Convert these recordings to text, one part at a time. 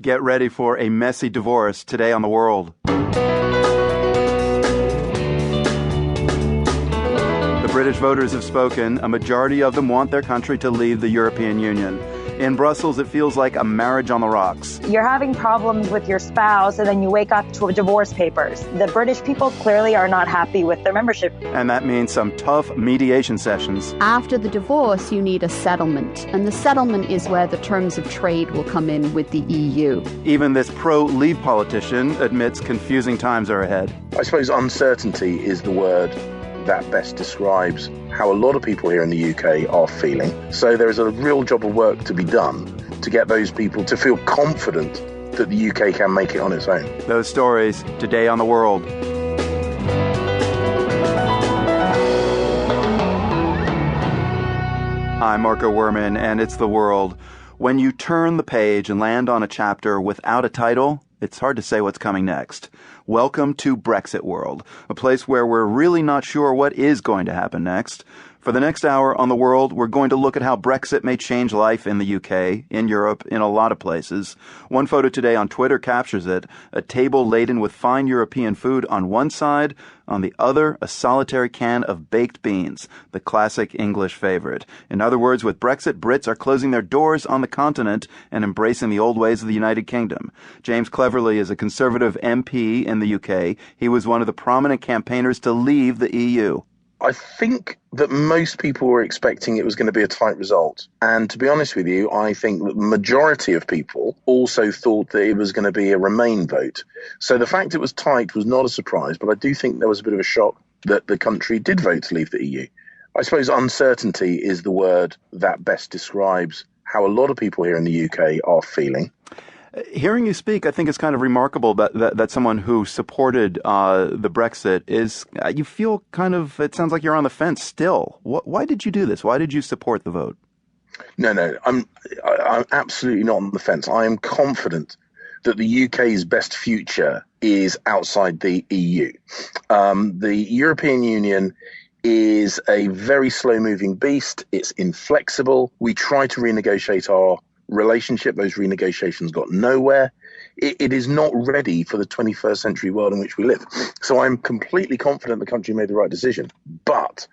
Get ready for a messy divorce today on The World. The British voters have spoken. A majority of them want their country to leave the European Union. In Brussels, it feels like a marriage on the rocks. You're having problems with your spouse, and then you wake up to divorce papers. The British people clearly are not happy with their membership. And that means some tough mediation sessions. After the divorce, you need a settlement. And the settlement is where the terms of trade will come in with the EU. Even this pro-leave politician admits confusing times are ahead. I suppose uncertainty is the word that best describes how a lot of people here in the UK are feeling. So there is a real job of work to be done to get those people to feel confident that the UK can make it on its own. Those stories today on The World. I'm Marco Werman, and it's The World. When you turn the page and land on a chapter without a title, it's hard to say what's coming next. Welcome to Brexit World, a place where we're really not sure what is going to happen next. For the next hour on The World, we're going to look at how Brexit may change life in the UK, in Europe, in a lot of places. One photo today on Twitter captures it. A table laden with fine European food on one side, on the other, a solitary can of baked beans, the classic English favorite. In other words, with Brexit, Brits are closing their doors on the continent and embracing the old ways of the United Kingdom. James Cleverly is a Conservative MP in the UK. He was one of the prominent campaigners to leave the EU. I think that most people were expecting it was going to be a tight result. And to be honest with you, I think that the majority of people also thought that it was going to be a Remain vote. So the fact it was tight was not a surprise, but I do think there was a bit of a shock that the country did vote to leave the EU. I suppose uncertainty is the word that best describes how a lot of people here in the UK are feeling. Hearing you speak, I think it's kind of remarkable that someone who supported the Brexit is, you feel kind of, it sounds like you're on the fence still. Why did you do this? Why did you support the vote? No, I'm absolutely not on the fence. I am confident that the UK's best future is outside the EU. The European Union is a very slow-moving beast. It's inflexible. We try to renegotiate our relationship. Those renegotiations got nowhere. It is not ready for the 21st century world in which we live. So I'm completely confident the country made the right decision. But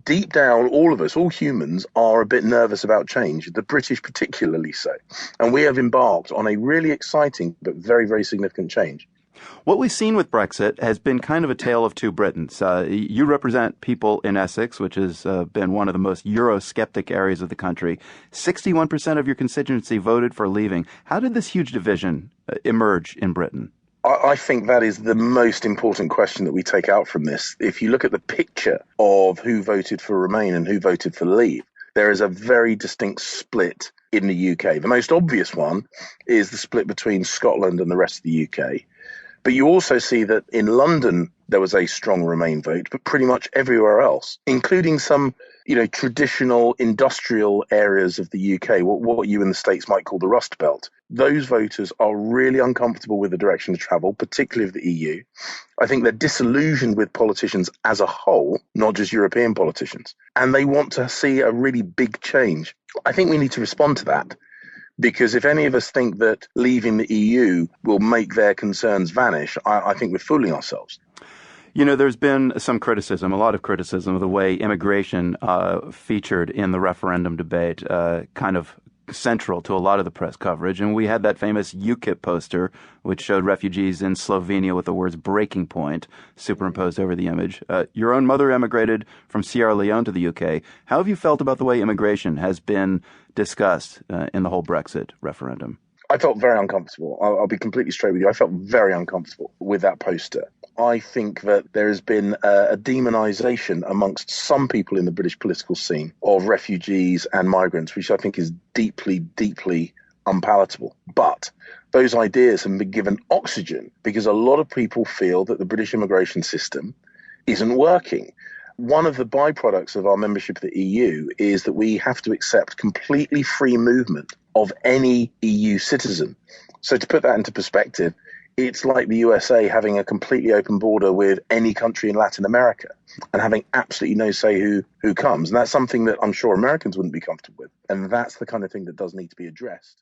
deep down, all of us, all humans, are a bit nervous about change, the British particularly so. And we have embarked on a really exciting but very, very significant change. What we've seen with Brexit has been kind of a tale of two Britons. You represent people in Essex, which has been one of the most Eurosceptic areas of the country. 61% of your constituency voted for leaving. How did this huge division emerge in Britain? I think that is the most important question that we take out from this. If you look at the picture of who voted for Remain and who voted for Leave, there is a very distinct split in the UK. The most obvious one is the split between Scotland and the rest of the UK. But you also see that in London, there was a strong Remain vote, but pretty much everywhere else, including some, traditional industrial areas of the UK, what you in the States might call the Rust Belt. Those voters are really uncomfortable with the direction of travel, particularly of the EU. I think they're disillusioned with politicians as a whole, not just European politicians. And they want to see a really big change. I think we need to respond to that. Because if any of us think that leaving the EU will make their concerns vanish, I think we're fooling ourselves. There's been some criticism, a lot of criticism of the way immigration featured in the referendum debate, kind of central to a lot of the press coverage. And we had that famous UKIP poster, which showed refugees in Slovenia with the words breaking point superimposed over the image. Your own mother emigrated from Sierra Leone to the UK. How have you felt about the way immigration has been discussed in the whole Brexit referendum? I felt very uncomfortable. I'll be completely straight with you. I felt very uncomfortable with that poster. I think that there has been a demonization amongst some people in the British political scene of refugees and migrants, which I think is deeply, deeply unpalatable. But those ideas have been given oxygen because a lot of people feel that the British immigration system isn't working. One of the byproducts of our membership of the EU is that we have to accept completely free movement of any EU citizen. So to put that into perspective, it's like the USA having a completely open border with any country in Latin America and having absolutely no say who comes. And that's something that I'm sure Americans wouldn't be comfortable with. And that's the kind of thing that does need to be addressed.